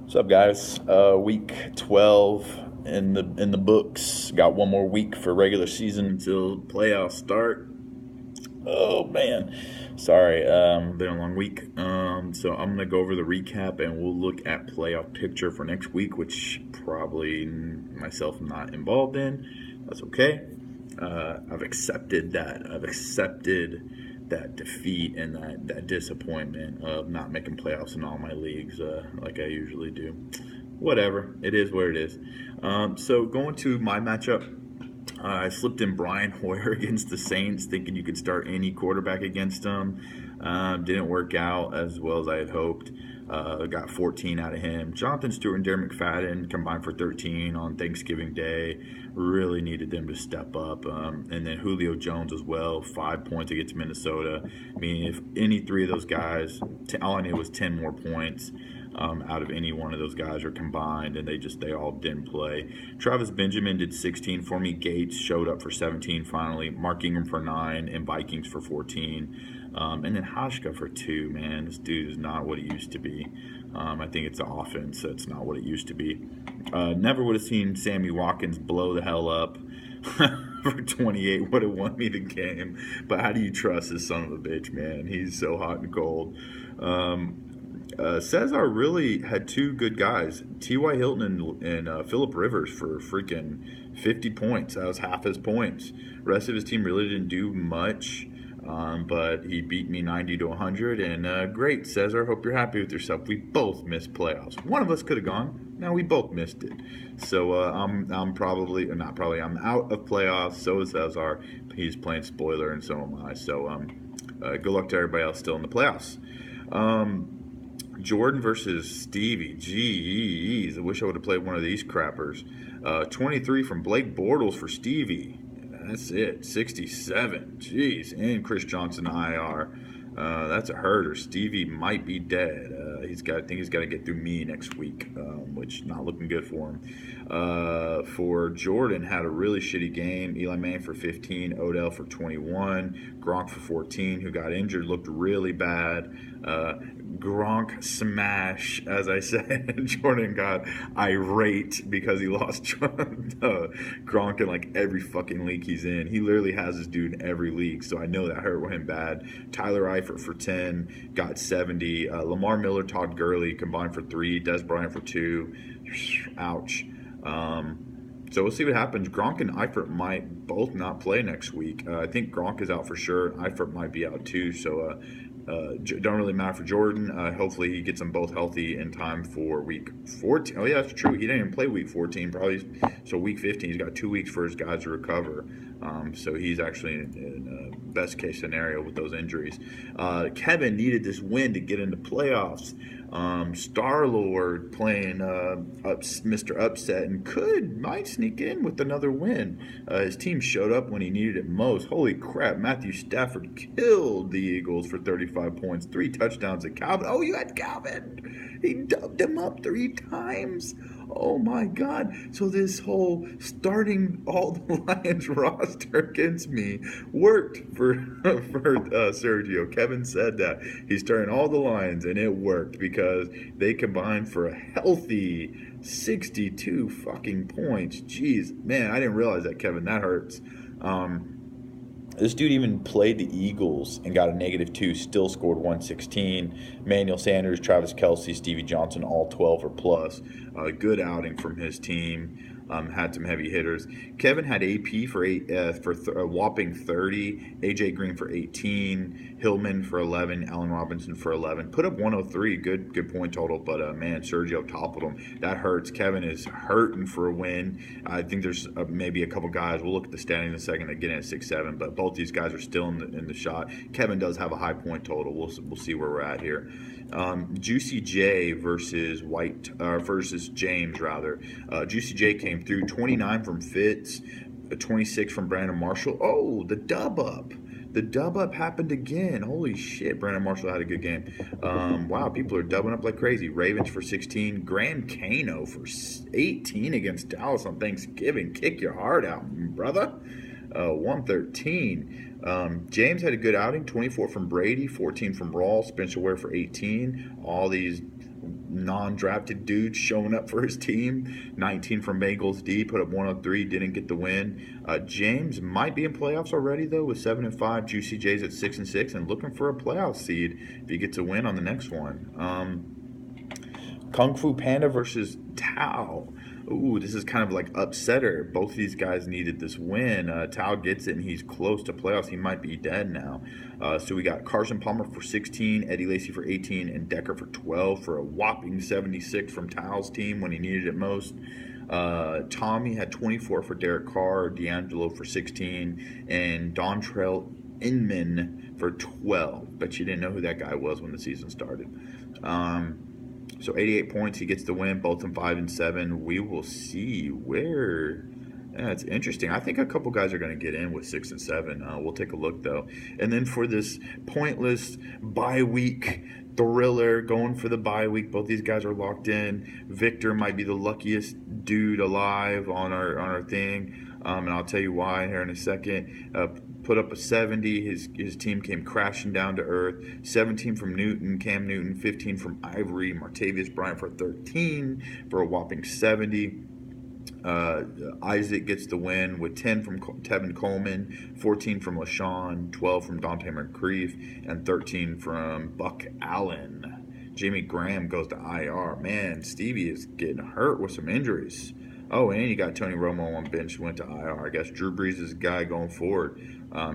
What's up, guys? Week 12 in the books. Got one more week for regular season until playoffs start. Oh man, sorry. Been a long week. So I'm gonna go over the recap and we'll look at playoff picture for next week, which probably myself not involved in. That's okay. I've accepted that. I've accepted that defeat and that disappointment of not making playoffs in all my leagues like I usually do. Whatever. It is what it is. So going to my matchup, I slipped in Brian Hoyer against the Saints, thinking you could start any quarterback against them. Didn't work out as well as I had hoped. Got 14 out of him. Jonathan Stewart and Darren McFadden combined for 13 on Thanksgiving Day. Really needed them to step up. And then Julio Jones as well, 5 points against Minnesota. I mean, if any three of those guys, all I needed was 10 more points. Out of any one of those guys are combined, and they all didn't play. Travis Benjamin did 16 for me. Gates showed up for 17 finally. Mark Ingram for 9, and Vikings for 14. And then Hashka for 2. Man, this dude is not what he used to be. I think it's the offense that's not what it used to be. Never would have seen Sammy Watkins blow the hell up. For 28 would have won me the game. But how do you trust this son of a bitch, man? He's so hot and cold. Cesar really had two good guys, T.Y. Hilton and Phillip Rivers for freaking 50 points. That was half his points. The rest of his team really didn't do much, but he beat me 90 to 100. And great, Cesar. Hope you're happy with yourself. We both missed playoffs. One of us could have gone. No, we both missed it. So I'm probably, or not probably, I'm out of playoffs. So is Cesar. He's playing spoiler, and so am I. So good luck to everybody else still in the playoffs. Jordan versus Stevie. Jeez, I wish I would have played one of these crappers. 23 from Blake Bortles for Stevie. That's it. 67. Jeez. And Chris Johnson IR. That's a herder. Stevie might be dead. I think he's got to get through me next week, which not looking good for him. For Jordan, had a really shitty game. Eli Manning for 15, Odell for 21, Gronk for 14, who got injured, looked really bad. Gronk smash, as I said. Jordan got irate because he lost Gronk in like every fucking league he's in. He literally has this dude in every league, so I know that hurt him bad. Tyler Eifert for 10, got 70. Lamar Miller, Todd Gurley combined for 3, Des Bryant for 2. Ouch. So we'll see what happens. Gronk and Eifert might both not play next week. I think Gronk is out for sure. Eifert might be out too. So don't really matter for Jordan. Hopefully he gets them both healthy in time for week 14. Oh yeah, that's true. He didn't even play week 14. Probably so week 15. He's got 2 weeks for his guys to recover. So he's actually in best case scenario with those injuries. Kevin needed this win to get into playoffs. Star-Lord playing Mr. Upset and might sneak in with another win. His team showed up when he needed it most. Holy crap, Matthew Stafford killed the Eagles for 35 points, 3 touchdowns at Calvin. Oh, you had Calvin. He dubbed him up 3 times. Oh my God. So this whole starting all the Lions roster against me worked for Sergio. Kevin said that. He's starting all the Lions, and it worked because they combined for a healthy 62 fucking points. Jeez, man, I didn't realize that, Kevin. That hurts. This dude even played the Eagles and got a -2, still scored 116. Emmanuel Sanders, Travis Kelce, Stevie Johnson, all 12 or plus. Good outing from his team. Had some heavy hitters. Kevin had AP for a whopping 30. AJ Green for 18. Hillman for 11. Allen Robinson for 11. Put up 103. Good point total. But man, Sergio toppled him. That hurts. Kevin is hurting for a win. I think there's maybe a couple guys. We'll look at the standing in a second that get in at 6-7. But both these guys are still in the shot. Kevin does have a high point total. We'll see where we're at here. Juicy J versus James rather. Juicy J came through 29 from Fitz, 26 from Brandon Marshall. Oh, the dub up. The dub up happened again. Holy shit, Brandon Marshall had a good game. Wow, people are dubbing up like crazy. Ravens for 16. Graham Kano for 18 against Dallas on Thanksgiving. Kick your heart out, brother. 113. James had a good outing, 24 from Brady, 14 from Rawls, Spencer Ware for 18. All these non-drafted dudes showing up for his team. 19 from Bengals D, put up 103, didn't get the win. James might be in playoffs already though with 7-5. Juicy J's at 6-6 and looking for a playoff seed if he gets a win on the next one. Kung Fu Panda versus Tao. Ooh, this is kind of like upsetter. Both of these guys needed this win. Tao gets it, and he's close to playoffs. He might be dead now. So we got Carson Palmer for 16, Eddie Lacy for 18, and Decker for 12 for a whopping 76 from Tao's team when he needed it most. Tommy had 24 for Derek Carr, D'Angelo for 16, and Dontrell Inman for 12. Bet you didn't know who that guy was when the season started. So 88 points, he gets the win, both in 5 and 7. We will see where. Yeah, it's interesting. I think a couple guys are going to get in with 6 and 7. We'll take a look though. And then for this pointless bye week thriller, going for the bye week, both these guys are locked in. Victor might be the luckiest dude alive on our thing, and I'll tell you why here in a second. Put up a 70. His team came crashing down to earth. 17 from Newton, Cam Newton. 15 from Ivory, Martavius Bryant for 13 for a whopping 70. Isaac gets the win with 10 from Tevin Coleman, 14 from LaShawn, 12 from Dante Moncrief, and 13 from Buck Allen. Jimmy Graham goes to IR. Man, Stevie is getting hurt with some injuries. Oh, and you got Tony Romo on bench, went to IR. I guess Drew Brees is the guy going forward.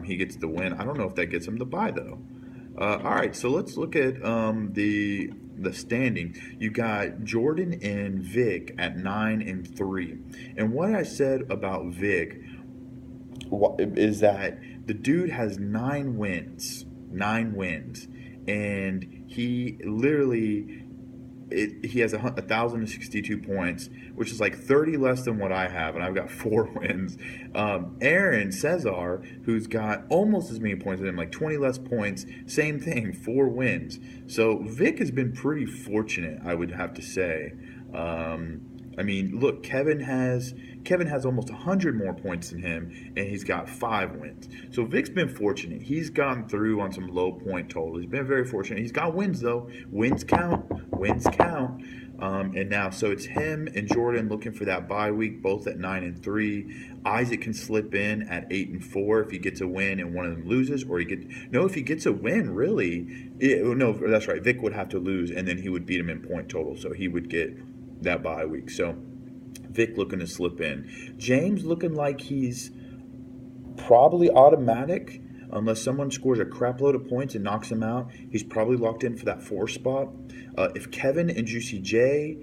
He gets the win. I don't know if that gets him the bye, though. All right, so let's look at the standing. You got Jordan and Vic at 9 and 3. And what I said about Vic is that the dude has 9 wins. 9 wins. And he literally... he has 1,062 points, which is like 30 less than what I have, and I've got 4 wins. Aaron Cesar, who's got almost as many points as him, like 20 less points, same thing, 4 wins. So Vic has been pretty fortunate, I would have to say. I mean, look, Kevin has almost 100 more points than him, and he's got 5 wins. So Vic's been fortunate. He's gone through on some low point totals. He's been very fortunate. He's got wins, though. Wins count. Wins count. And now, so it's him and Jordan looking for that bye week, both at 9 and 3. Isaac can slip in at 8 and 4 if he gets a win and one of them loses, or if he gets a win, really. No, that's right. Vic would have to lose, and then he would beat him in point total, so he would get that bye week. So Vic looking to slip in. James looking like he's probably automatic unless someone scores a crap load of points and knocks him out. He's probably locked in for that 4 spot. If Kevin and Juicy J,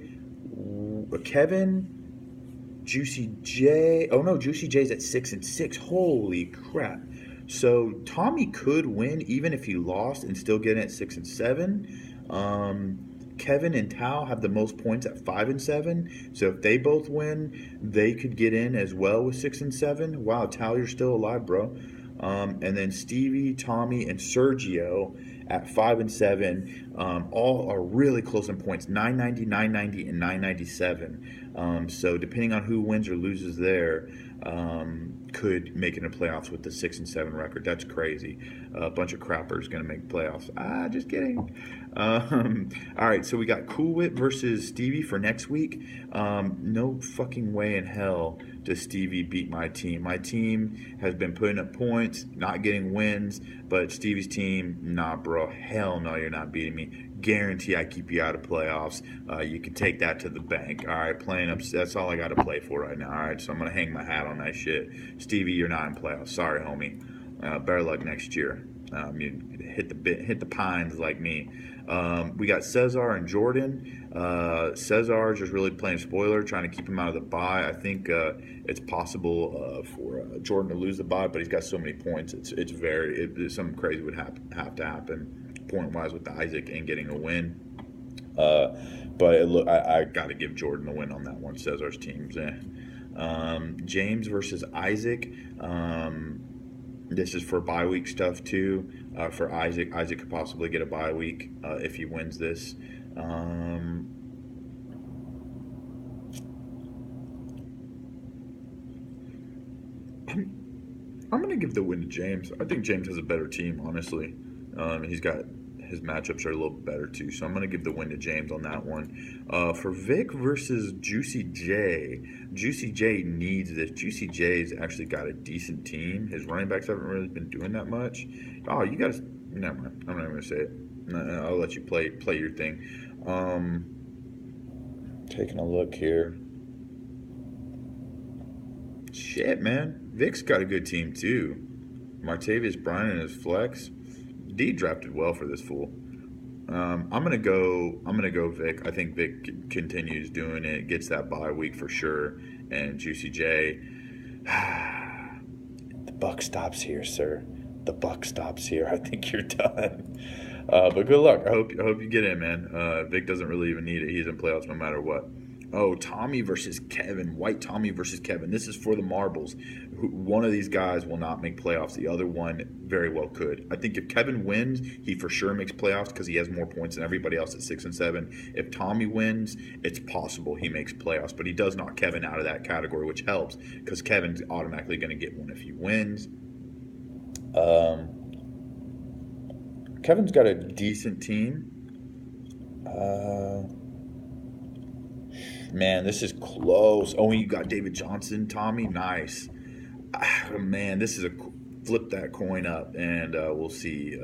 Juicy J's at 6 and 6. Holy crap! So Tommy could win even if he lost and still get in at 6 and 7. Kevin and Tao have the most points at 5 and 7. So if they both win, they could get in as well with 6 and 7. Wow, Tao, you're still alive, bro. And then Stevie, Tommy, and Sergio at 5 and 7. All are really close in points. 990, 990, and 997. So depending on who wins or loses there, could make it in the playoffs with the 6 and 7 record. That's crazy. A bunch of crappers going to make playoffs. Just kidding. All right, so we got Cool Whip versus Stevie for next week. No fucking way in hell does Stevie beat my team. My team has been putting up points, not getting wins, but Stevie's team, nah, bro. Hell no, you're not beating me. Guarantee I keep you out of playoffs. You can take that to the bank. All right, playing up. That's all I got to play for right now. All right, so I'm gonna hang my hat on that shit. Stevie, you're not in playoffs. Sorry, homie. Better luck next year. You hit the pines like me. We got Cesar and Jordan. Cesar just really playing spoiler, trying to keep him out of the bye. I think it's possible for Jordan to lose the bye, but he's got so many points. Something crazy would have to happen point wise with the Isaac and getting a win. But I got to give Jordan a win on that one. Cesar's team's James versus Isaac. This is for bye week stuff too. For Isaac could possibly get a bye week if he wins this. I'm going to give the win to James. I think James has a better team, honestly. He's got his matchups are a little bit better too. So I'm going to give the win to James on that one. For Vic versus Juicy J, Juicy J needs this. Juicy J's actually got a decent team. His running backs haven't really been doing that much. Oh, you got to. Never mind. I'm not even going to say it. I'll let you play your thing. Taking a look here. Shit, man. Vic's got a good team too. Martavius Bryant and his flex. D drafted well for this fool. I'm gonna go Vic. I think Vic continues doing it, gets that bye week for sure. And Juicy J. The buck stops here, sir. The buck stops here. I think you're done. But good luck. I hope you get in, man. Vic doesn't really even need it. He's in playoffs no matter what. Oh, Tommy versus Kevin. White Tommy versus Kevin. This is for the marbles. One of these guys will not make playoffs. The other one very well could. I think if Kevin wins, he for sure makes playoffs because he has more points than everybody else at 6 and 7. If Tommy wins, it's possible he makes playoffs, but he does knock Kevin out of that category, which helps because Kevin's automatically going to get one if he wins. Kevin's got a decent team. Man, this is close. Oh, you got David Johnson, Tommy. Nice. Man, this is a flip that coin up, and we'll see.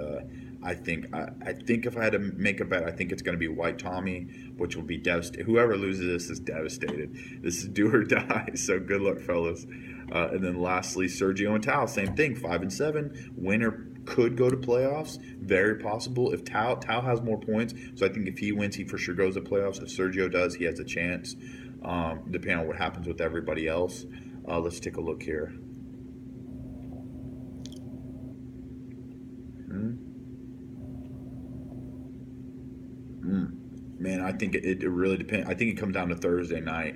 I think if I had to make a bet, I think it's going to be White Tommy, which will be devastated. Whoever loses this is devastated. This is do or die. So good luck, fellas. And then lastly, Sergio and Tao, same thing. 5 and 7. Winner could go to playoffs. Very possible. If Tao has more points, so I think if he wins, he for sure goes to playoffs. If Sergio does, he has a chance. Depending on what happens with everybody else. Let's take a look here. Man, I think it really depends. I think it comes down to Thursday night.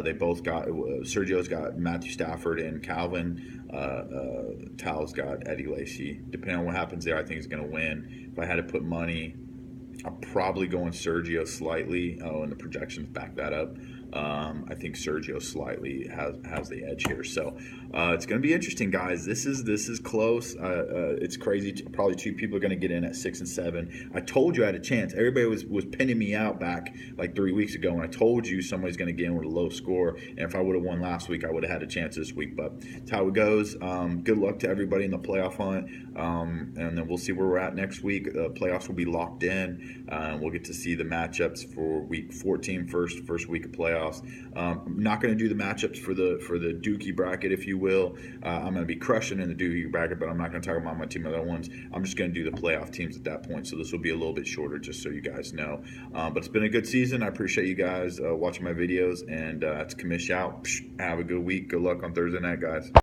They both got Sergio's got Matthew Stafford and Calvin. Tao's got Eddie Lacy. Depending on what happens there, I think he's going to win. If I had to put money, I'm probably going Sergio slightly. Oh, and the projections back that up. I think Sergio slightly has the edge here. So it's going to be interesting, guys. This is close. It's crazy. Probably 2 people are going to get in at 6 and 7. I told you I had a chance. Everybody was pinning me out back like 3 weeks ago, and I told you somebody's going to get in with a low score. And if I would have won last week, I would have had a chance this week. But that's how it goes. Good luck to everybody in the playoff hunt. And then we'll see where we're at next week. Playoffs will be locked in. We'll get to see the matchups for week 14, first week of playoffs. I'm not going to do the matchups for the Dookie bracket, if you will. I'm going to be crushing in the Dookie bracket, but I'm not going to talk about my team other ones. I'm just going to do the playoff teams at that point. So this will be a little bit shorter, just so you guys know. But it's been a good season. I appreciate you guys watching my videos, and it's Commish out. Have a good week. Good luck on Thursday night, guys.